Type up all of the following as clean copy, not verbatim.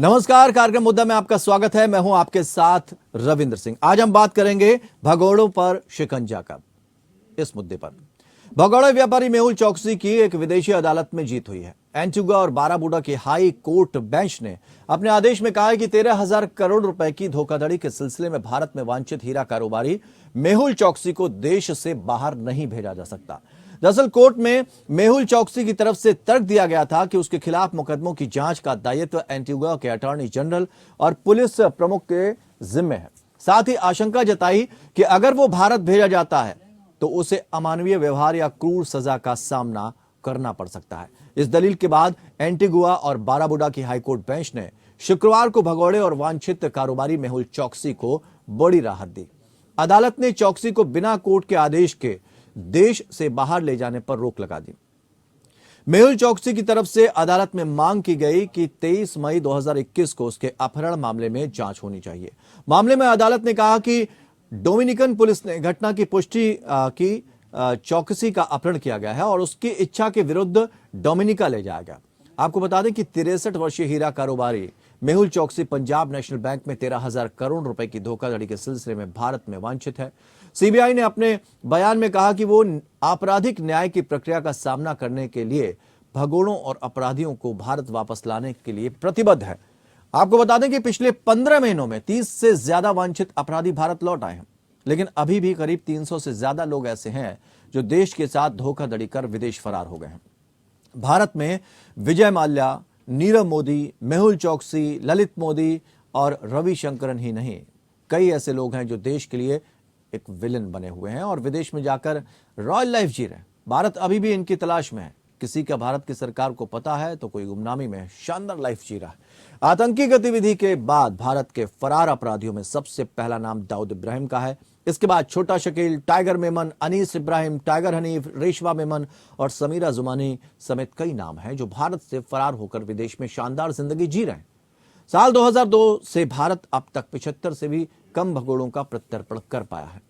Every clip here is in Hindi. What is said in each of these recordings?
नमस्कार, कार्यक्रम मुद्दा में आपका स्वागत है। मैं हूं आपके साथ रविंद्र सिंह। आज हम बात करेंगे भगोड़ों पर शिकंजा का। इस मुद्दे पर भगोड़े व्यापारी मेहुल चोकसी की एक विदेशी अदालत में जीत हुई है। एंटीगुआ और बाराबूडा की हाई कोर्ट बेंच ने अपने आदेश में कहा है कि 13,000 करोड़ रुपए की धोखाधड़ी के सिलसिले में भारत में वांछित हीरा कारोबारी मेहुल चोकसी को देश से बाहर नहीं भेजा जा सकता। दरअसल कोर्ट में मेहुल चोकसी की तरफ से तर्क दिया गया था कि उसके खिलाफ मुकदमों की जांच का दायित्व एंटीगुआ के अटॉर्नी जनरल और पुलिस प्रमुख के जिम्मे है। साथ ही आशंका जताई कि अगर वो भारत भेजा जाता है तो उसे अमानवीय व्यवहार या क्रूर सजा का सामना करना पड़ सकता है। इस दलील के बाद एंटीगुआ और बाराबूडा की हाईकोर्ट बेंच ने शुक्रवार को भगोड़े और वांछित कारोबारी मेहुल चोकसी को बड़ी राहत दी। अदालत ने चोकसी को बिना कोर्ट के आदेश के देश से बाहर ले जाने पर रोक लगा दी। मेहुल चोकसी की तरफ से अदालत में मांग की गई कि 23 मई 2021 को उसके अपहरण मामले में जांच होनी चाहिए। मामले में अदालत ने कहा कि डोमिनिकन पुलिस ने घटना की पुष्टि की चोकसी का अपहरण किया गया है और उसकी इच्छा के विरुद्ध डोमिनिका ले जाया गया। आपको बता दें कि 63 वर्षीय हीरा कारोबारी मेहुल चोकसी पंजाब नेशनल बैंक में 13,000 करोड़ रुपए की धोखाधड़ी के सिलसिले में भारत में वांछित है। सीबीआई ने अपने बयान में कहा कि वो आपराधिक न्याय की प्रक्रिया का सामना करने के लिए भगोड़ों और अपराधियों को भारत वापस लाने के लिए प्रतिबद्ध है। आपको बता दें कि पिछले 15 महीनों में 30 से ज्यादा वांछित अपराधी भारत लौट आए हैं, लेकिन अभी भी करीब 300 से ज्यादा लोग ऐसे हैं जो देश के साथ धोखाधड़ी कर विदेश फरार हो गए हैं। भारत में विजय माल्या, नीरव मोदी, मेहुल चोकसी, ललित मोदी और रविशंकरन ही नहीं, कई ऐसे लोग हैं जो देश के लिए एक विलेन बने हुए हैं और विदेश में जाकर रॉयल लाइफ जी रहे हैं। भारत अभी भी इनकी तलाश में है। किसी का भारत की सरकार को पता है तो कोई गुमनामी में शानदार लाइफ जी रहा है। आतंकी गतिविधि के बाद भारत के फरार अपराधियों में सबसे पहला नाम दाऊद इब्राहिम का है। इसके बाद छोटा शकील, टाइगर मेमन, अनीस इब्राहिम, टाइगर हनीफ, रेशवा मेमन और समीरा जुमानी समेत कई नाम हैं जो भारत से फरार होकर विदेश में शानदार जिंदगी जी रहे हैं। साल 2002 से भारत अब तक 75 से भी कम भगोड़ों का प्रत्यर्पण कर पाया है।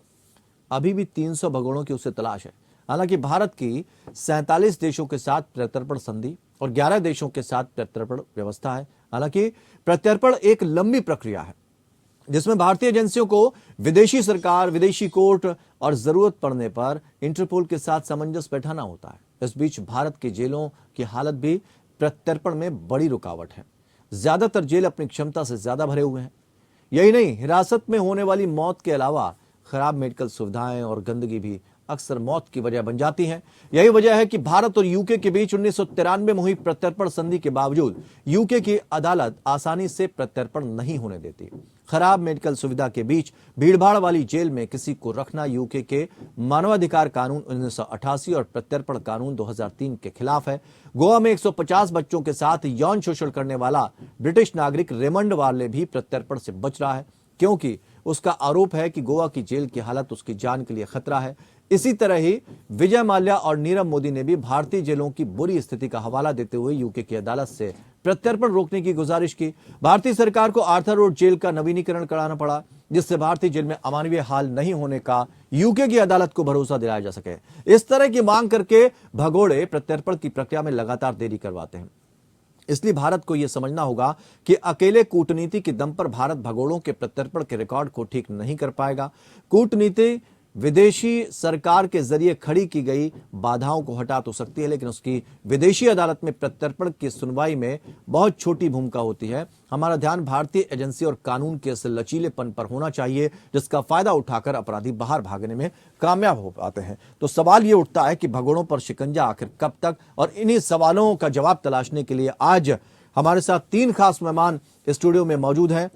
अभी भी 300 भगोड़ों की उसे तलाश है। हालांकि भारत की 47 देशों के साथ प्रत्यर्पण संधि और 11 देशों के साथ प्रत्यर्पण व्यवस्था है। हालांकि प्रत्यर्पण एक लंबी प्रक्रिया है जिसमें भारतीय एजेंसियों को विदेशी सरकार, विदेशी कोर्ट और जरूरत पड़ने पर इंटरपोल के साथ सामंजस्य बैठाना होता है। इस बीच भारत की जेलों की हालत भी प्रत्यर्पण में बड़ी रुकावट है। ज्यादातर जेल अपनी क्षमता से ज्यादा भरे हुए हैं। यही नहीं, हिरासत में होने वाली मौत के अलावा खराब मेडिकल सुविधाएं और गंदगी भी अक्सर मौत की वजह बन जाती हैं। यही वजह है कि भारत और यूके के बीच 1993 में हुई प्रत्यर्पण संधि के बावजूद यूके की अदालत आसानी से प्रत्यर्पण नहीं होने देती। खराब मेडिकल सुविधा के बीच भीड़भाड़ वाली जेल में किसी को रखना यूके के मानवाधिकार कानून 1988 और प्रत्यर्पण कानून 2003 के खिलाफ है। गोवा में 150 बच्चों के साथ यौन शोषण करने वाला ब्रिटिश नागरिक रेमंड वार्ले भी प्रत्यर्पण से बच रहा है क्योंकि उसका आरोप है कि गोवा की जेल की हालत उसकी जान के लिए खतरा है। इसी तरह ही विजय माल्या और नीरव मोदी ने भी भारतीय जेलों की बुरी स्थिति का हवाला देते हुए यूके की अदालत से प्रत्यर्पण रोकने की गुजारिश की। भारतीय सरकार को आर्थर रोड जेल का नवीनीकरण कराना पड़ा जिससे भारतीय जेल में अमानवीय हाल नहीं होने का यूके की अदालत को भरोसा दिलाया जा सके। इस तरह की मांग करके भगोड़े प्रत्यर्पण की प्रक्रिया में लगातार देरी करवाते हैं। इसलिए भारत को यह समझना होगा कि अकेले कूटनीति के दम पर भारत भगोड़ों के प्रत्यर्पण के रिकॉर्ड को ठीक नहीं कर पाएगा। कूटनीति विदेशी सरकार के जरिए खड़ी की गई बाधाओं को हटा तो सकती है, लेकिन उसकी विदेशी अदालत में प्रत्यर्पण की सुनवाई में बहुत छोटी भूमिका होती है। हमारा ध्यान भारतीय एजेंसी और कानून के इस लचीलेपन पर होना चाहिए जिसका फायदा उठाकर अपराधी बाहर भागने में कामयाब हो पाते हैं। तो सवाल ये उठता है कि भगोड़ों पर शिकंजा आखिर कब तक, और इन्हीं सवालों का जवाब तलाशने के लिए आज हमारे साथ 3 खास मेहमान स्टूडियो में मौजूद हैं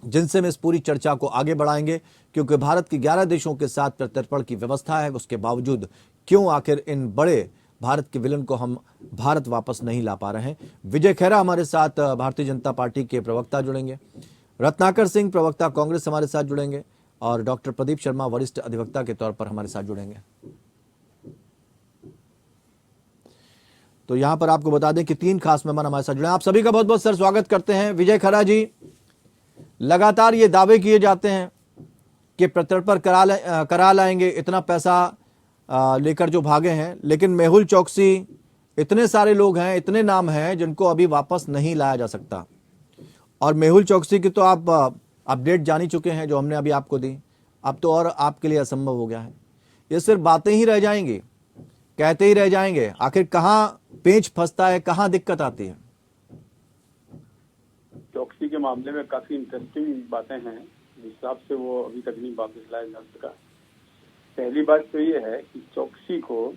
जिनसे हम इस पूरी चर्चा को आगे बढ़ाएंगे। क्योंकि भारत की 11 देशों के साथ प्रत्यर्पण की व्यवस्था है, उसके बावजूद क्यों आखिर इन बड़े भारत के विलन को हम भारत वापस नहीं ला पा रहे हैं। विजय खैरा हमारे साथ भारतीय जनता पार्टी के प्रवक्ता जुड़ेंगे, रत्नाकर सिंह प्रवक्ता कांग्रेस हमारे साथ जुड़ेंगे और डॉक्टर प्रदीप शर्मा वरिष्ठ अधिवक्ता के तौर पर हमारे साथ जुड़ेंगे। तो यहां पर आपको बता दें कि 3 खास मेहमान हमारे साथ जुड़े हैं। आप सभी का बहुत बहुत सर स्वागत करते हैं। विजय खैरा जी, लगातार ये दावे किए जाते हैं कि प्रत्यर्पण करा लाएंगे, इतना पैसा लेकर जो भागे हैं, लेकिन मेहुल चोकसी, इतने सारे लोग हैं, इतने नाम हैं जिनको अभी वापस नहीं लाया जा सकता। और मेहुल चौकसी की तो आप अपडेट जान ही चुके हैं जो हमने अभी आपको दी। अब तो और आपके लिए असंभव हो गया है। ये सिर्फ बातें ही रह जाएंगी, कहते ही रह जाएंगे। आखिर कहाँ पेंच फंसता है, कहाँ दिक्कत आती है? चौकसी के मामले में काफी इंटरेस्टिंग बातें हैं, जिस हिसाब से वो अभी तक नहीं वापस लाया जा सका। पहली बात तो ये है कि चौकसी को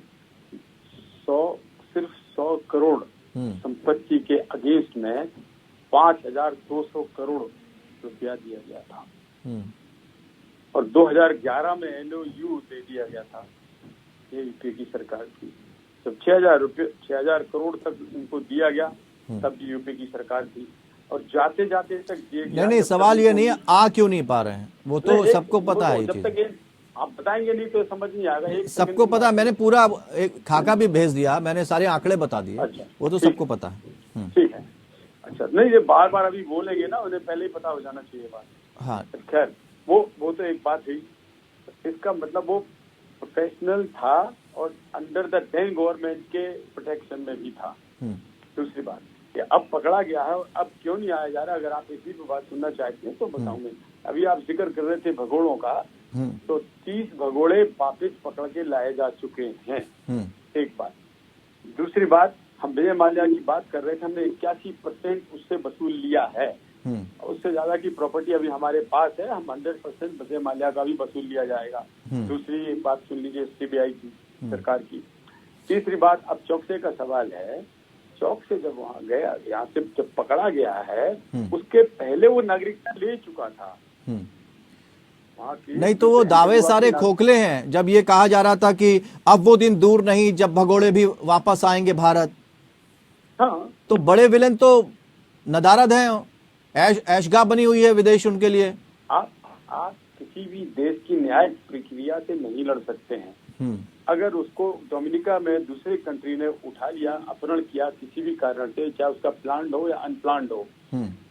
सिर्फ 100 करोड़ संपत्ति के अगेंस्ट में 5,200 करोड़ रुपया दिया गया था और 2011 में एलओयू दे दिया गया था ये यूपी की सरकार की। जब 6,000 करोड़ तक उनको दिया गया तब यूपी की सरकार थी और जाते जाते तक दिए गया। नहीं, सवाल ये नहीं है आ क्यों नहीं पा रहे हैं, वो तो सबको पता है। जब तक आप बताएंगे नहीं तो समझ नहीं आएगा। सबको पता, मैंने पूरा एक खाका भी भेज दिया, मैंने सारे आंकड़े बता दिए। अच्छा, वो तो सबको पता है। ठीक है। अच्छा, नहीं ये बार बार अभी बोलेंगे ना, उन्हें पहले ही पता हो जाना चाहिए बात। हाँ खैर, वो तो एक बात हुई। इसका मतलब वो प्रोफेशनल था और अंडर द देन गवर्नमेंट के प्रोटेक्शन में भी था। दूसरी बात कि अब पकड़ा गया है, अब क्यों नहीं आया जा रहा। अगर आप इसी पे बात सुनना चाहते हैं तो बताऊंगे। अभी आप जिक्र कर रहे थे भगोड़ों का, तो 30 भगोड़े वापिस पकड़ के लाए जा चुके हैं। एक बात। दूसरी बात, हम विजय माल्या की बात कर रहे थे, हमने 81% उससे वसूल लिया है। उससे ज्यादा की प्रॉपर्टी अभी हमारे पास है, हम 100% विजय माल्या का भी वसूल लिया जाएगा। दूसरी एक बात सुन लीजिए सीबीआई की, सरकार की। तीसरी बात, अब चौकसे का सवाल है। चौक से जब वहां गया, यहाँ से जब पकड़ा गया है, उसके पहले वो नागरिकता ले चुका था। नहीं तो वो दावे सारे खोखले हैं। जब ये कहा जा रहा था कि अब वो दिन दूर नहीं जब भगोड़े भी वापस आएंगे भारत, हाँ, तो बड़े विलेन तो नदारद हैं। ऐशगाह बनी हुई है विदेश उनके लिए। आप किसी भी देश की न्यायिक प्रक्रिया से नहीं लड़ सकते हैं। अगर उसको डोमिनिका में दूसरे कंट्री ने उठा लिया, अपहरण किया किसी भी कारण से, चाहे उसका प्लान्ड हो या अनप्लान्ड हो,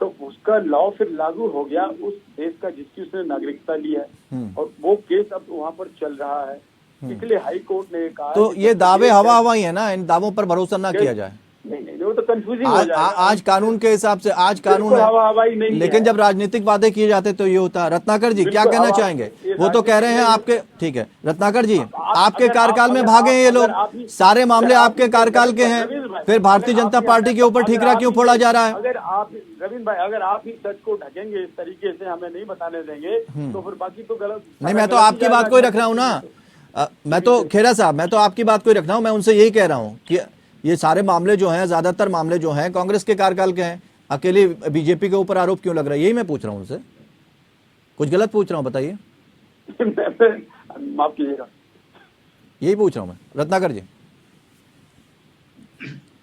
तो उसका लॉ फिर लागू हो गया उस देश का जिसकी उसने नागरिकता ली है। और वो केस अब वहाँ पर चल रहा है। इसलिए हाई कोर्ट ने कहा तो ये दावे हवा ही है ना, इन दावों पर भरोसा ना किया जाए। नहीं, वो तो कंफ्यूजिंग हो जाएगा। आज कानून के हिसाब से आज कानून है, लेकिन जब राजनीतिक वादे किए जाते तो ये होता है। रत्नाकर जी क्या कहना चाहेंगे? वो तो कह रहे हैं आपके, ठीक है रत्नाकर जी, आपके कार्यकाल में भागे ये लोग, सारे मामले आपके कार्यकाल के हैं, फिर भारतीय जनता पार्टी के ऊपर ठीकरा क्यों फोड़ा जा रहा है? अगर आप रविंद्र भाई, अगर आप ही सच को ढकेंगे इस तरीके से, हमें नहीं बताने देंगे, तो फिर बाकी तो गलत। नहीं, मैं तो आपकी बात को ही रख रहा हूँ ना। मैं तो खेरा साहब, मैं तो आपकी बात को ही रख रहा हूँ। मैं उनसे यही कह रहा हूँ कि ये सारे मामले जो हैं, ज्यादातर मामले जो हैं कांग्रेस के कार्यकाल के हैं, अकेले बीजेपी के ऊपर आरोप क्यों लग रहा है? यही मैं पूछ रहा हूं उनसे। कुछ गलत पूछ रहा हूं, बताइए। माफ कीजिएगा, यही पूछ रहा हूं मैं। रत्नाकर जी।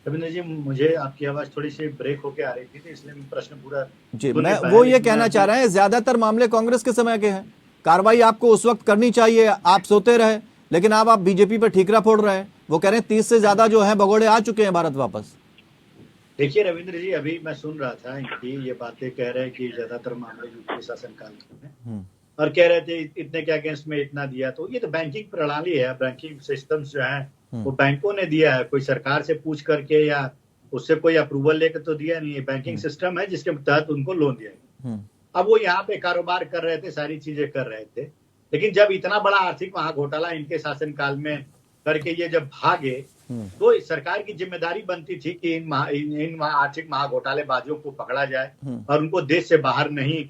रविंद्र जी, मुझे आपकी आवाज थोड़ी सी ब्रेक होके आ रही थी, तो इसलिए प्रश्न पूरा जी, मैं वो ये कहना चाह रहा है, ज्यादातर मामले कांग्रेस के समय के हैं। कार्रवाई आपको उस वक्त करनी चाहिए, आप सोते रहे, लेकिन आप बीजेपी पर ठीकरा फोड़ रहे हैं। वो कह रहे हैं 30 से ज्यादा जो है भगोड़े आ चुके हैं भारत वापस। देखिए रविंद्र जी, अभी मैं सुन रहा था इनकी ये बातें, कह रहे हैं कि ज्यादातर मामले यूपी शासनकाल में, और कह रहे थे इतने के अगेंस्ट में इतना दिया। तो ये तो बैंकिंग प्रणाली है, बैंकिंग सिस्टम्स जो है वो बैंकों ने दिया है, कोई सरकार से पूछ करके या उससे कोई अप्रूवल लेकर तो दिया नहीं है। बैंकिंग सिस्टम है जिसके तहत उनको लोन दिया। अब वो यहाँ पे कारोबार कर रहे थे, सारी चीजें कर रहे थे, लेकिन जब इतना बड़ा आर्थिक महाघोटाला इनके शासनकाल में करके ये जब भागे, तो सरकार की जिम्मेदारी बनती थी कि इन आर्थिक महाघोटालेबाजों को पकड़ा जाए और उनको देश से बाहर नहीं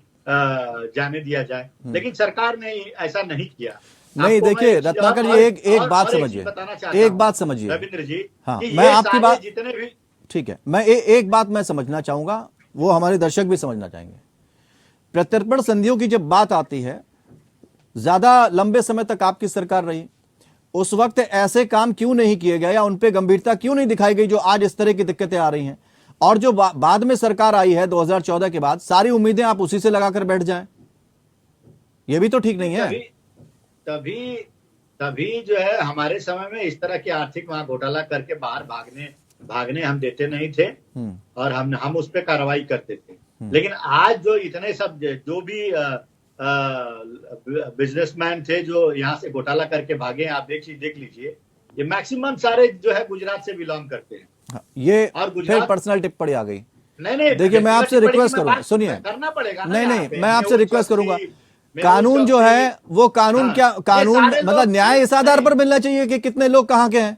जाने दिया जाए। लेकिन सरकार ने ऐसा नहीं किया। नहीं, देखिए रत्नाकर जी, एक बात समझिए, एक बात समझिए रविंद्र जी। हाँ, मैं आपकी बात, जितने भी, ठीक है, मैं एक बात मैं समझना चाहूंगा, वो हमारे दर्शक भी समझना चाहेंगे। प्रत्यर्पण संधियों की जब बात आती है, ज्यादा लंबे समय तक आपकी सरकार रही, उस वक्त ऐसे काम क्यों नहीं किए गए या उन पे गंभीरता क्यों नहीं दिखाई गई जो आज इस तरह की दिक्कतें आ रही हैं? और जो बाद में सरकार आई है 2014 के बाद, सारी उम्मीदें आप उसी से लगाकर बैठ जाएं, ये भी तो ठीक नहीं है। तभी जो है हमारे समय में इस तरह के आर्थिक घोटाला करके बाहर भागने हम देते नहीं थे और हम उस पर कार्रवाई करते थे। लेकिन आज जो इतने सब जो भी बिजनेसमैन थे जो यहाँ से घोटाला करके भागे, आप देख लीजिए, ये मैक्सिमम सारे जो है गुजरात से बिलोंग करते हैं। ये और फिर पर्सनल टिप्पणी आ गई। नहीं देखिए मैं आपसे रिक्वेस्ट करूंगा, सुनिए, करना पड़ेगा ना नहीं यहाँ नहीं पे। मैं आपसे मेहुल रिक्वेस्ट करूंगा, चौकसी, मेहुल कानून जो चौकसी, है वो कानून हाँ, क्या, ये कानून सारे मतलब लोग न्याय इस आधार नहीं। पर मिलना चाहिए कि कितने लोग कहाँ के हैं।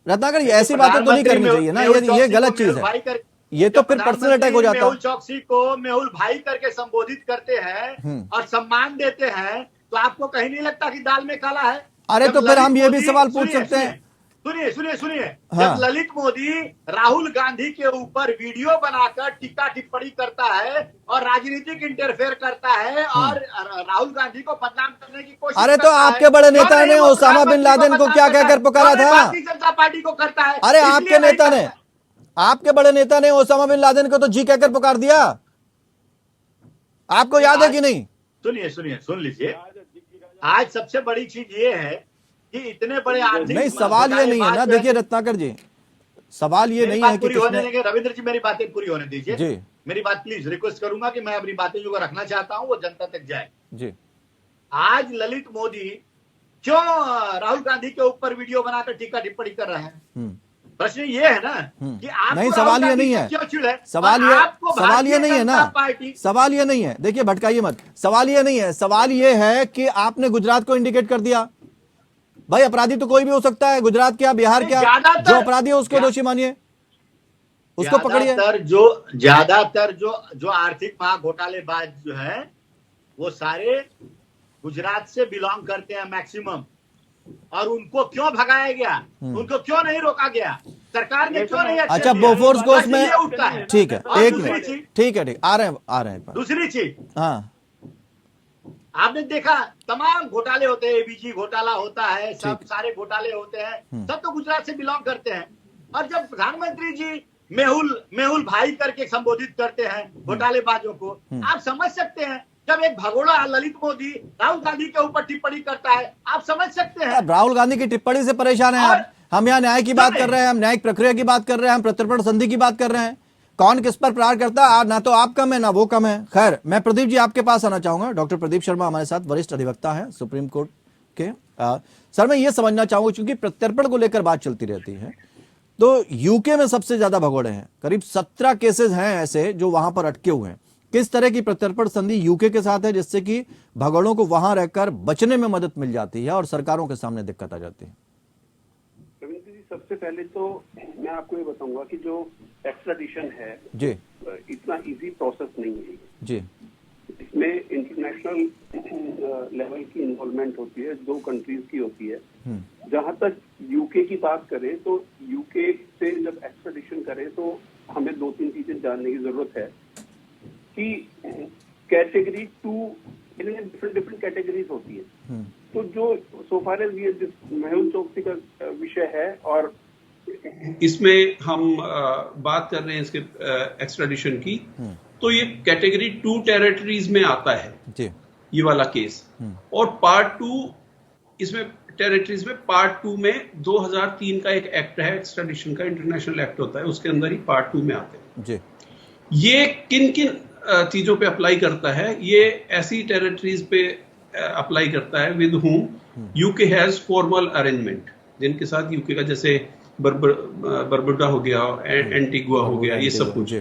रत्नाकर जी नहीं, ऐसी बातें तो नहीं करनी चाहिए ना, ये गलत चीज है, ये तो फिर पर्सनल अटैक हो जाता मेहुल है। चौकसी को मेहुल भाई करके संबोधित करते हैं और सम्मान देते हैं, तो आपको कहीं नहीं लगता कि दाल में काला है? अरे जब तो फिर हम ललित ये भी मोदी- सवाल पूछ सुनिए, सकते हैं। सुनिए सुनिए सुनिए, हाँ। जब ललित मोदी राहुल गांधी के ऊपर वीडियो बनाकर टीका टिप्पणी करता है और राजनीतिक इंटरफेयर करता है और राहुल गांधी को बदनाम करने की कोशिश अरे तो करता है, आपके बड़े क्यों नेता नहीं ने वो ओसामा बिन प्रधानमंत्री लादेन को बदनाम क्या करता है? कहकर पुकारा क्यों नहीं था? भारतीय जनता पार्टी को करता है? अरे इसलिए आपके नहीं नेता ने, करता है। आपके बड़े नेता ने ओसामा बिन लादेन को तो जी कहकर पुकार दिया, आपको याद है कि नहीं? सुनिए सुनिए, सुन लीजिए, आज सबसे बड़ी चीज ये है कि इतने बड़े आर्थिक नहीं सवाल ये नहीं है ना, देखिए रत्नाकर जी, सवाल ये मेरी नहीं है बात कि पूरी होने किसने, देंगे रविंद्र जी, मेरी बातें पूरी होने दीजिए जी मेरी बात प्लीज रिक्वेस्ट करूंगा कि मैं अपनी बातें जो रखना चाहता हूं वो जनता तक जाए। जी आज ललित मोदी क्यों राहुल गांधी के ऊपर वीडियो बनाकर टीका टिप्पणी कर रहे हैं? प्रश्न ये है ना कि आपको नहीं, राहुल सवाल ये गांधी नहीं से है, क्यों चिढ़ है? सवाल और ये, आपको सवाल ये भारतीय नहीं है ना, जनता पार्टी, सवाल ये नहीं है, देखिए भटकाइए मत, सवाल ये नहीं है, सवाल ये है कि आपने गुजरात को इंडिकेट कर दिया। भाई अपराधी तो कोई भी हो सकता है, गुजरात क्या, बिहार क्या, जो अपराधी है उसको दोषी मानिए, उसको पकड़िए। ज्यादातर जो आर्थिक महाघोटालेबाज जो है वो सारे गुजरात से बिलोंग करते हैं मैक्सिमम, और उनको क्यों भगाया गया? उनको क्यों नहीं रोका गया? सरकार ने क्यों नहीं एक्शन अच्छा लिया? बोफोर्स को बस उसमें, ये उठता है। ठीक है और एक दूसरी मिनट, चीज- ठीक है, आ रहे हैं एक बार। दूसरी चीज, हाँ आपने देखा तमाम घोटाले होते हैं, एबीजी घोटाला होता है, सब सारे घोटाले होते हैं, सब तो गुजरात से बिलोंग करते हैं। और जब प्रधानमंत्री जी मेहुल भाई करके संबोधित करते हैं घोटालेबाजों को, आप समझ सकते हैं। जब एक भगोड़ा ललित मोदी राहुल गांधी के ऊपर टिप्पणी करता है, आप समझ सकते हैं। अब राहुल गांधी की टिप्पणी से परेशान है आप, हम यहाँ न्याय की बात कर रहे हैं, हम न्यायिक प्रक्रिया की बात कर रहे हैं, हम प्रत्यर्पण संधि की बात कर रहे हैं, कौन किस पर प्रहार करता है, ना तो आप कम है ना वो कम है। खैर मैं प्रदीप जी आपके पास आना चाहूंगा, डॉक्टर प्रदीप शर्मा हमारे साथ वरिष्ठ अधिवक्ता हैं सुप्रीम कोर्ट के। सर मैं ये समझना चाहूंगा, क्योंकि प्रत्यर्पण को लेकर बात चलती रहती है, तो यूके में सबसे ज्यादा भगोड़े हैं, करीब 17 केसेस हैं ऐसे जो वहां पर अटके हुए हैं। किस तरह की प्रत्यर्पण संधि यूके के साथ है जिससे कि भगोड़ों को वहां रहकर बचने में मदद मिल जाती है और सरकारों के सामने दिक्कत आ जाती है? रविंद्र जी, सबसे पहले तो मैं आपको ये बताऊंगा कि जो एक्स्ट्राडिशन है जी इतना इजी प्रोसेस नहीं है जी, इसमें इंटरनेशनल लेवल की इन्वॉल्वमेंट होती है, 2 कंट्रीज की होती है। जहां तक यूके की बात करें तो यूके से जब एक्स्ट्राडिशन करें तो हमें 2-3 चीजें जानने की जरूरत है कि कैटेगरी 2 डिफरेंट कैटेगरीज होती है। तो जो सो फार एज ये मेहुल चौकसी का विषय है, और इसमें हम बात कर रहे हैं इसके एक्स्ट्राडिशन की, तो ये कैटेगरी 2 टेरिटरीज में आता है जी ये वाला केस। और पार्ट 2 इसमें टेरिटरीज में, पार्ट 2 में 2003 का एक एक्ट है एक्स्ट्राडिशन का, इंटरनेशनल एक्ट होता है, उसके अंदर ही पार्ट 2 में आते हैं जी। ये किन किन चीजों पे अप्लाई करता है? ये ऐसी टेरिटरीज पे अप्लाई करता है with whom UK has formal arrangement, जिनके साथ यूके का जैसे बरबुडा हो गया, एंटीगुआ हो गया, ये सब कुछ।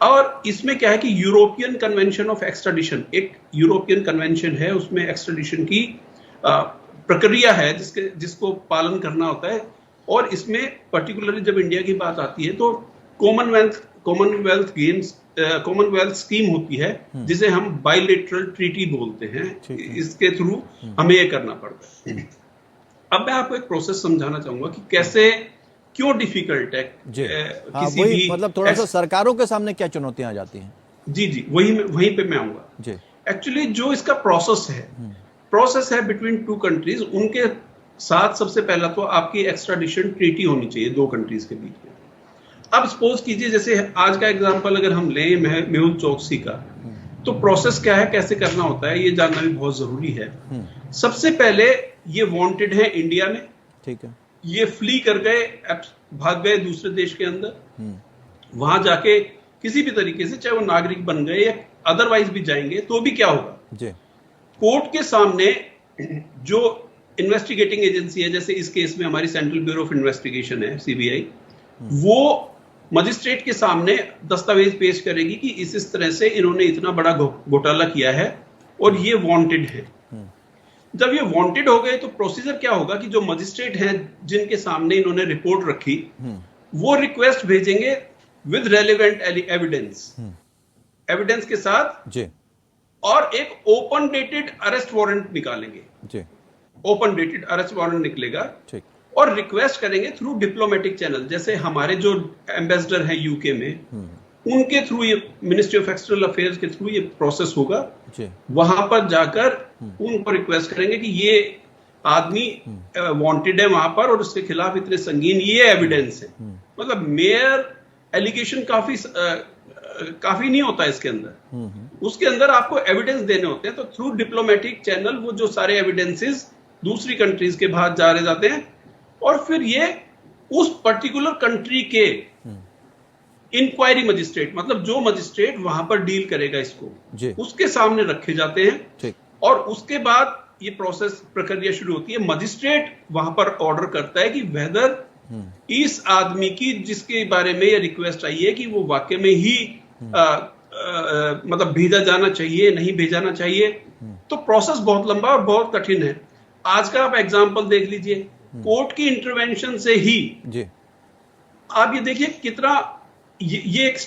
और इसमें क्या है कि यूरोपियन कन्वेंशन ऑफ एक्स्ट्राडिशन, एक यूरोपियन कन्वेंशन है, उसमें एक्स्ट्राडिशन की प्रक्रिया है जिसको पालन करना होता है। और इसमें पर्टिकुलरली जब इंडिया की बात आती है तो कॉमनवेल्थ स्कीम होती है जिसे हम बाइलेटरल ट्रीटी बोलते हैं, इसके थ्रू हमें ये करना पड़ता है। अब मैं आपको एक प्रोसेस समझाना चाहूंगा कि कैसे, क्यों डिफिकल्ट है किसी वही, भी, मतलब थोड़ा सा सरकारों के सामने क्या चुनौतियां आ जाती हैं? जी वहीं पे मैं आऊंगा जी। एक्चुअली जो इसका प्रोसेस है बिटवीन 2 कंट्रीज, उनके साथ सबसे पहला तो आपकी एक्स्ट्राडिशन ट्रीटी होनी चाहिए 2 कंट्रीज के बीच में। अब सपोज कीजिए जैसे आज का एग्जांपल अगर हम लें मेहुल चौकसी का, तो प्रोसेस क्या है, कैसे करना होता है, ये जानना भी बहुत जरूरी है। सबसे पहले ये वांटेड है इंडिया में, ठीक है, ये फ्ली कर गए, भाग गए दूसरे देश के अंदर, वहां जाके किसी भी तरीके से, चाहे वो नागरिक बन गए या अदरवाइज भी जाएंगे, तो भी क्या होगा जी, कोर्ट के सामने जो इन्वेस्टिगेटिंग एजेंसी है, जैसे इस केस में हमारी सेंट्रल ब्यूरो ऑफ इन्वेस्टिगेशन है, सीबीआई, वो मजिस्ट्रेट के सामने दस्तावेज पेश करेगी कि इस तरह से इन्होंने इतना बड़ा घोटाला किया है और ये वांटेड है। जब ये वांटेड हो गए तो प्रोसीजर क्या होगा कि जो मजिस्ट्रेट हैं जिनके सामने इन्होंने रिपोर्ट रखी, वो रिक्वेस्ट भेजेंगे विद रेलेवेंट एविडेंस के साथ जी, और एक ओपन डेटेड अरेस्ट वारंट निकालेंगे जी, ओपन डेटेड अरेस्ट वारंट निकलेगा ठीक, और रिक्वेस्ट करेंगे थ्रू डिप्लोमेटिक चैनल। जैसे हमारे जो एम्बेसडर है यूके में, उनके थ्रू ये मिनिस्ट्री ऑफ एक्सटर्नल अफेयर्स के थ्रू ये प्रोसेस होगा जी, वहां पर जाकर उनको रिक्वेस्ट करेंगे कि ये आदमी वांटेड है वहां पर और उसके खिलाफ इतने संगीन ये एविडेंस है। मतलब मेयर एलिगेशन काफी नहीं होता इसके अंदर, उसके अंदर आपको एविडेंस देने होते हैं। तो थ्रू डिप्लोमेटिक चैनल वो जो सारे एविडेंसेस दूसरी कंट्रीज के बाहर जा रहे जाते हैं और फिर ये उस पर्टिकुलर कंट्री के इंक्वायरी मजिस्ट्रेट, मतलब जो मजिस्ट्रेट वहां पर डील करेगा इसको, उसके सामने रखे जाते हैं और उसके बाद ये प्रोसेस प्रक्रिया शुरू होती है। मजिस्ट्रेट वहां पर ऑर्डर करता है कि वेदर इस आदमी की जिसके बारे में ये रिक्वेस्ट आई है कि वो वाकई में ही मतलब भेजा जाना चाहिए, नहीं भेजाना चाहिए। तो प्रोसेस बहुत लंबा और बहुत कठिन है। आज का आप एग्जांपल देख लीजिए, कोर्ट की इंटरवेंशन से ही आप ये देखिए कितना ये एक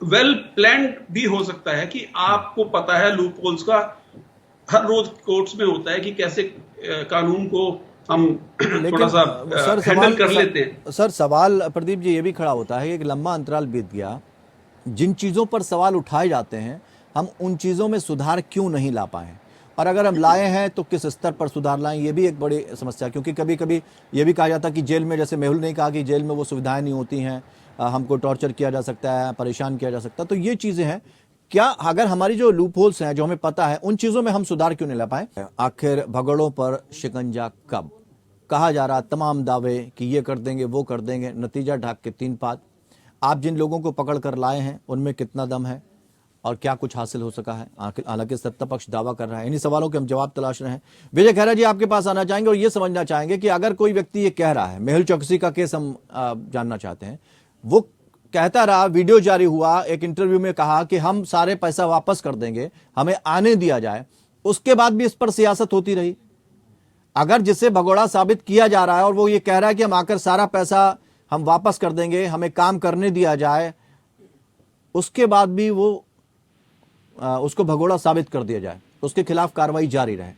वेल प्लान्ड भी हो सकता है कि आपको पता है लूप होल्स का हर रोज कोर्ट्स में होता है कि कैसे कानून को हम थोड़ा सा हैंडल कर लेते हैं। सर सवाल प्रदीप जी ये भी खड़ा होता है कि एक लंबा अंतराल बीत गया, जिन चीज़ों पर सवाल उठाए जाते हैं हम उन चीज़ों में सुधार क्यों नहीं ला पाए, और अगर हम लाए हैं तो किस स्तर पर सुधार लाएं, ये भी एक बड़ी समस्या। क्योंकि कभी कभी ये भी कहा जाता है कि जेल में, जैसे मेहुल ने कहा कि जेल में वो सुविधाएं नहीं होती हैं, हमको टॉर्चर किया जा सकता है, परेशान किया जा सकता है। तो ये चीज़ें हैं, क्या अगर हमारी जो लूप होल्स हैं जो हमें पता है उन चीज़ों में हम सुधार क्यों नहीं ला पाए? आखिर भगोड़ों पर शिकंजा कब? कहा जा रहा तमाम दावे कि ये कर देंगे वो कर देंगे, नतीजा ढाक के तीन पात। आप जिन लोगों को पकड़ कर लाए हैं उनमें कितना दम है और क्या कुछ हासिल हो सका है? हालांकि सत्ता पक्ष दावा कर रहा है। इन्हीं सवालों के हम जवाब तलाश रहे हैं। विजय खैरा जी आपके पास आना चाहेंगे और ये समझना चाहेंगे कि अगर कोई व्यक्ति ये कह रहा है, मेहुल चौकसी का केस हम जानना चाहते हैं, वो कहता रहा, वीडियो जारी हुआ, एक इंटरव्यू में कहा कि हम सारे पैसा वापस कर देंगे, हमें आने दिया जाए, उसके बाद भी इस पर सियासत होती रही। अगर जिसे भगोड़ा साबित किया जा रहा है और वो ये कह रहा है कि हम आकर सारा पैसा हम वापस कर देंगे, हमें काम करने दिया जाए, उसके बाद भी वो उसको भगोड़ा साबित कर दिया जाए, उसके खिलाफ कार्रवाई जारी रहे,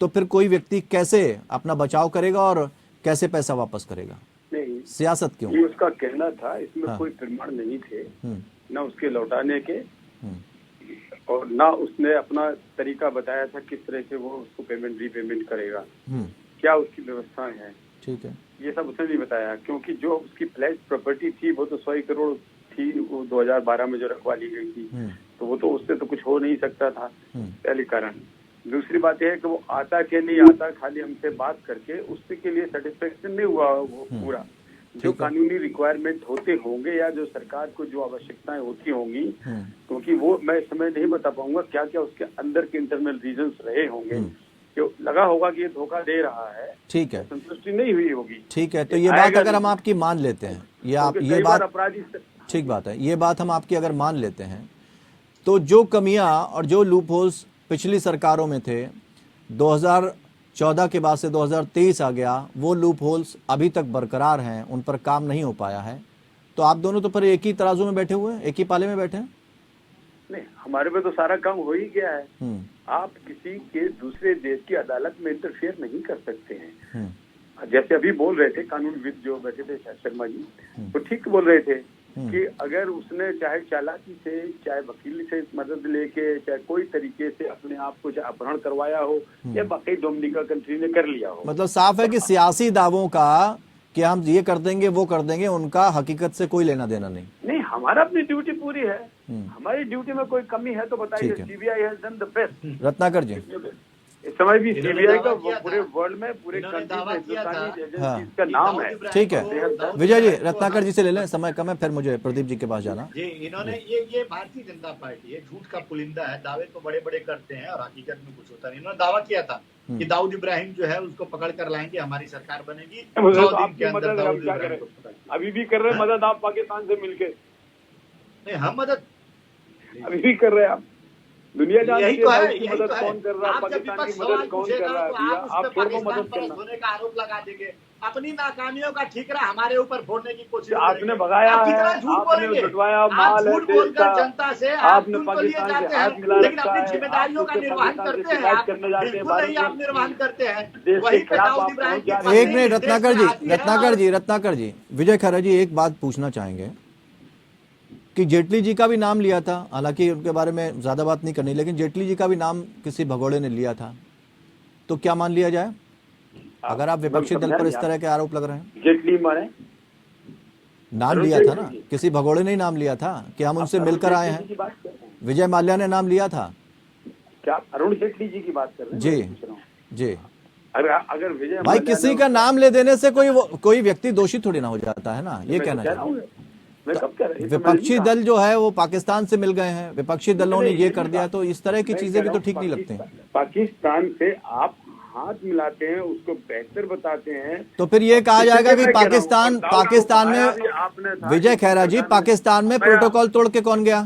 तो फिर कोई व्यक्ति कैसे अपना बचाव करेगा और कैसे पैसा वापस करेगा? नहीं, सियासत क्यों? ये उसका कहना था, इसमें कोई प्रमाण नहीं थे, ना उसके लौटाने के और ना उसने अपना तरीका बताया था किस तरह से वो उसको पेमेंट रीपेमेंट करेगा, क्या उसकी व्यवस्थाएं हैं। ठीक है, ये सब उसने नहीं बताया, क्योंकि जो उसकी फ्लैट प्रॉपर्टी थी वो तो 100 करोड़ थी, वो 2012 में जो रखवा ली गई थी, तो वो तो उससे तो कुछ हो नहीं सकता था, पहले कारण। दूसरी बात यह है कि वो आता कि नहीं आता, खाली हमसे बात करके उससे के लिए सेटिस्फेक्शन नहीं हुआ वो पूरा। जो कानूनी रिक्वायरमेंट होते होंगे या जो सरकार को जो आवश्यकताएं होती होंगी, क्योंकि वो मैं इस समय नहीं बता पाऊंगा क्या क्या उसके अंदर के इंटरनल रीजंस रहे होंगे, जो लगा होगा कि ये धोखा दे रहा है, ठीक है, संतुष्टि नहीं हुई होगी। ठीक है, तो ये बात अगर हम आपकी मान लेते हैं, ये बात अपराधी, ठीक बात है, ये बात हम आपकी अगर मान लेते हैं, तो जो कमियां और जो लूप होल्स पिछली सरकारों में थे, 2014 के बाद से 2023 आ गया, वो लूप होल्स अभी तक बरकरार हैं, उन पर काम नहीं हो पाया है। तो आप दोनों तो फिर एक ही तराजू में बैठे हुए हैं, एक ही पाले में बैठे हैं? नहीं, हमारे पे तो सारा काम हो ही गया है। आप किसी के दूसरे देश की अदालत में इंटरफेयर नहीं कर सकते हैं। जैसे अभी बोल रहे थे कानूनविद जो बैठे थे शर्मा जी, वो ठीक बोल रहे थे कि अगर उसने चाहे चालाकी से, चाहे वकील से मदद लेके, चाहे कोई तरीके से अपने आप को चाहे अपहरण करवाया हो या बाकी डोमिनिका कंट्री ने कर लिया हो, मतलब साफ है कि सियासी दावों का कि हम ये कर देंगे वो कर देंगे, उनका हकीकत से कोई लेना देना नहीं। नहीं, हमारा अपनी ड्यूटी पूरी है, हमारी ड्यूटी में कोई कमी है तो बताइए। CBI has done the best. Ratnakar ji, इस समय भी इन्होंने सीबीआई का दावा किया पूरे था। वर्ल्ड में पूरे इन्होंने कंट्री दावा में किया था हिंदुस्तानी एजेंसीज हाँ। का नाम है। ठीक है दाऊद विजय जी, इब्राहिम को रत्नाकर जी से ले लें, समय कम है, फिर मुझे प्रदीप जी के पास जाना। जी, इन्होंने ये भारतीय जनता पार्टी है, झूठ का पुलिंदा है, दावे तो बड़े बड़े करते हैं और हकीकत में कुछ होता नहीं। इन्होंने दावा किया था कि दाऊद इब्राहिम जो है उसको पकड़ कर लाएंगे, हमारी सरकार बनेगी, 100 दिन के अंदर दाऊद इब्राहिम को पकड़। अभी भी कर रहे हैं मदद आप पाकिस्तान से मिलके? नहीं, हम मदद अभी भी कर रहे हैं आप? दुनिया जानती यही है तो है, दाऊद की यही मदद तो है। कौन कर रहा है, आप जब पाकिस्तान विपक्ष की सवाल मदद कौन कर पूछेगा रहा है? तो भैया आप उस आप पे छोड़ दो पाकिस्तान मदद पर करना। होने का आरोप लगा देंगे, अपनी नाकामियों का ठीकरा हमारे ऊपर फोड़ने की कोशिश आपने करेंगे। भगाया आप है, कितना झूठ आपने बोलेंगे? लुटवाया आप माल है झूठ देश बोलकर का, जनता से आप आपने उनको लिए पाकिस्तान जाते से हाथ हैं, मिला लेकिन रखा अपनी है, जिम्मेदारियों आप का खुद से निर्वहन पाकिस्तान से करते हैं। शिकायत आप करने जाते हैं बिल्कुल नहीं, भारत आप निर्वहन करते हैं। देश के वहीं पे खिलाफ दाऊद आप इब्राहिम पहुंच की जाते हैं। एक मिनट रत्नाकर जी, आती है रत्नाकर और- जी, रत्नाकर जी, विजय खैरा जी एक बात पूछना चाहेंगे कि जेटली जी का भी नाम लिया था, हालांकि उनके बारे में ज्यादा बात नहीं करनी, लेकिन जेटली जी का भी नाम किसी भगोड़े ने लिया था, तो क्या मान लिया जाए अगर आप विपक्षी दल पर इस तरह के आरोप लग रहे हैं? जेटली माने नाम लिया था ना, किसी भगोड़े ने ही नाम लिया था कि हम उनसे मिलकर आए हैं। की बात कर रहे हैं विजय माल्या ने नाम लिया था। क्या? आप अरुण जेटली जी की बात कर रहे हैं? जी मैं पूछ रहा हूं। जी अगर विजय भाई, माल्या किसी ने- का नाम ले देने से कोई व्यक्ति दोषी थोड़ी ना हो जाता है ना, ये मैं कहना कह रहा चाहिए। हूं, मैं कब कह रहा हूं? ये तो मैंने विपक्षी नहीं कहा। दल जो है वो पाकिस्तान से मिल गए हैं, विपक्षी दलों ने नहीं, ये नहीं कर दिया, तो इस तरह की मैं चीजें कह भी रहा तो हूं, ठीक नहीं लगती हैं। पाकिस्तान से आप हाथ मिलाते हैं, उसको बेहतर बताते हैं, तो फिर ये कहा जाएगा कि मैं कह रहा हूं, पाकिस्तान और दाऊद को पाकिस्तान भगाया भी में, आपने था। विजय खैरा जी, पाकिस्तान में भगाया। प्रोटोकॉल तोड़ के कौन गया?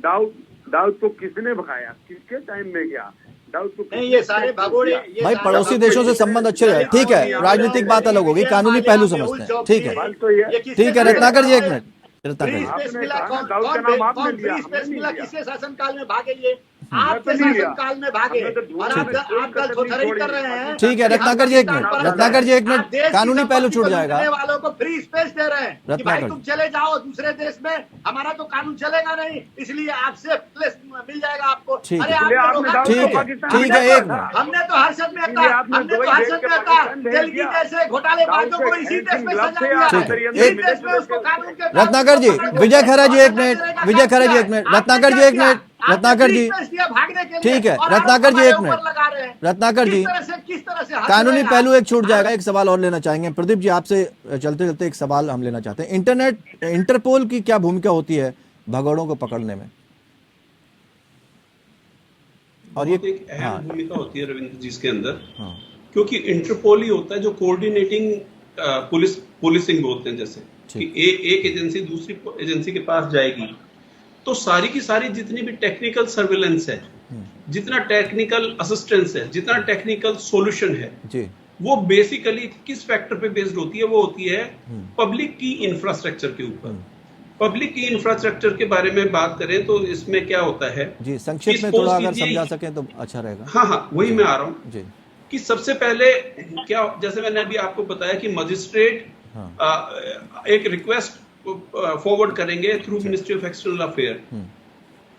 दाऊद को किसने भगाया? किसके टाइम में गया दाऊद को? नहीं, ये सारे भगोड़े, ये भाई, सारे पड़ोसी भगोड़े- देशों से संबंध अच्छे रहे, ठीक है, राजनीतिक बात अलग होगी, कानूनी पहलू समझते हैं, ठीक है बात तो ये ठीक है। रत्नाकर जी एक मिनट, रत्नाकर फ्री जी, स्पेस आपने मिला, कहा कौन ना, दाऊद का कौन नाम आपने कौन लिया, फ्री हमने स्पेस नहीं मिला? लिया। किसके शासनकाल में भागे ये? मैं तो आपके नहीं लिया। शासनकाल में भागे हमने तो ढूंढ और के कोई आप कल कसर थोथराई नहीं कर रहे छोड़ी। हैं। ठीक है, कि हम रत्नाकर जी एक पाकिस्तान मिनट, पर रत्नाकर जी एक आप मिनट, देश की कानूनी पहलू संपत्ति छूट को जाएगा। लूटने वालों को फ्री स्पेस दे रहे हैं कि भाई रत्नाकर। तुम चले जाओ दूसरे देश में, हमारा तो कानून चलेगा नहीं, इसलिए आपसे प्लेस मिल जाएगा आपको। ठीक अरे है। आपने आपने रोका दाऊद क्यों? ठीक है, पाकिस्तान ठीक है, भेजा एक था। मिनट, हमने तो हर्षद मेहता, इसलिए आपने हमने तो दुबई हर्षद भेज के मेहता पाकिस्तान भेज दिल्ली दिया। जैसे घोटालेबाजों को दाऊद इसी के देश में हैंडसिंग सजा ग्लव दिया से है। अंदर ही इसी अंदर देश में उसको कानून के रत्नाकर जी, विजय खैरा जी एक मिनट, विजय खैरा जी एक मिनट, रत्नाकर जी एक मिनट, रत्नाकर जी, ठीक है, रत्नाकर जी एक मिनट, रत्नाकर जी, किस तरह से कानूनी पहलू एक छूट जाएगा, एक सवाल और लेना चाहेंगे। प्रदीप जी, आपसे चलते चलते एक सवाल हम लेना चाहते हैं, इंटरपोल की क्या भूमिका होती है भगोड़ों को पकड़ने में? और ये एक अहम भूमिका होती है रविंद्र जी इसके अंदर, हाँ, क्योंकि इंटरपोल ही होता है जो कोऑर्डिनेटिंग पुलिसिंग बोलते हैं, जैसे कि एक एजेंसी दूसरी एजेंसी के पास जाएगी तो सारी की सारी जितनी भी टेक्निकल सर्विलेंस है, जितना टेक्निकल असिस्टेंस है, जितना टेक्निकल सॉल्यूशन है जी, वो बेसिकली किस फैक्टर पे बेस्ड होती है? वो होती है पब्लिक की इंफ्रास्ट्रक्चर के ऊपर। पब्लिक की इंफ्रास्ट्रक्चर के बारे में बात करें तो इसमें क्या होता है जी, संक्षेप में थोड़ा अगर समझा सकें तो अच्छा रहेगा। हाँ, वही मैं आ रहा हूँ जी, कि सबसे पहले क्या, जैसे मैंने अभी आपको बताया कि मजिस्ट्रेट एक रिक्वेस्ट फॉरवर्ड करेंगे through ministry of external affair,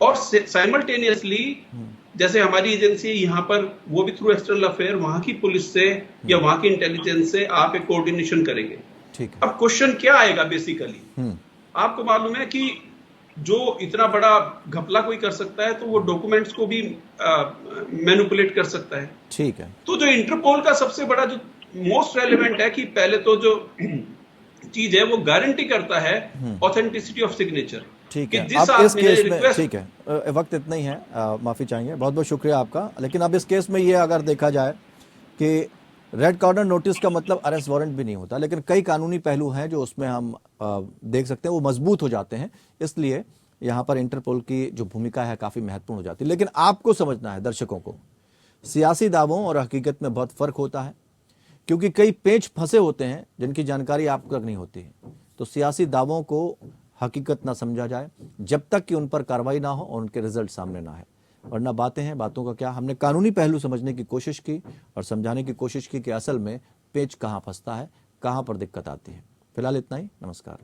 और साइमल्टेनियसली जैसे हमारी एजेंसी यहाँ पर, वो भी थ्रू एक्सटर्नल अफेयर वहां की पुलिस से या वहां की इंटेलिजेंस से आप एक कोऑर्डिनेशन करेंगे। ठीक है। अब क्वेश्चन क्या आएगा बेसिकली, आपको मालूम है कि जो इतना बड़ा घपला कोई कर सकता है तो वो डॉक्यूमेंट्स को भी मैनिपुलेट कर सकता है। ठीक है, तो जो इंटरपोल का सबसे बड़ा जो मोस्ट रेलेवेंट है कि पहले तो जो चीज है वो गारंटी करता है ऑथेंटिसिटी ऑफ सिग्नेचर। ठीक है। अब इस केस में, ठीक है, वक्त इतना ही है, माफी चाहेंगे, बहुत बहुत शुक्रिया आपका। लेकिन अब इस केस में ये अगर देखा जाए कि रेड कॉर्नर नोटिस का मतलब अरेस्ट वारंट भी नहीं होता, लेकिन कई कानूनी पहलू हैं जो उसमें हम देख सकते हैं, वो मजबूत हो जाते हैं, इसलिए यहाँ पर इंटरपोल की जो भूमिका है काफी महत्वपूर्ण हो जाती है। लेकिन आपको समझना है, दर्शकों को, सियासी दावों और हकीकत में बहुत फर्क होता है, क्योंकि कई पेच फंसे होते हैं जिनकी जानकारी आपको तक नहीं होती है। तो सियासी दावों को हकीकत ना समझा जाए जब तक कि उन पर कार्रवाई ना हो और उनके रिजल्ट सामने ना आए, वरना बातें हैं, बातों का क्या। हमने कानूनी पहलू समझने की कोशिश की और समझाने की कोशिश की कि असल में पेच कहाँ फंसता है, कहाँ पर दिक्कत आती है। फिलहाल इतना ही, नमस्कार।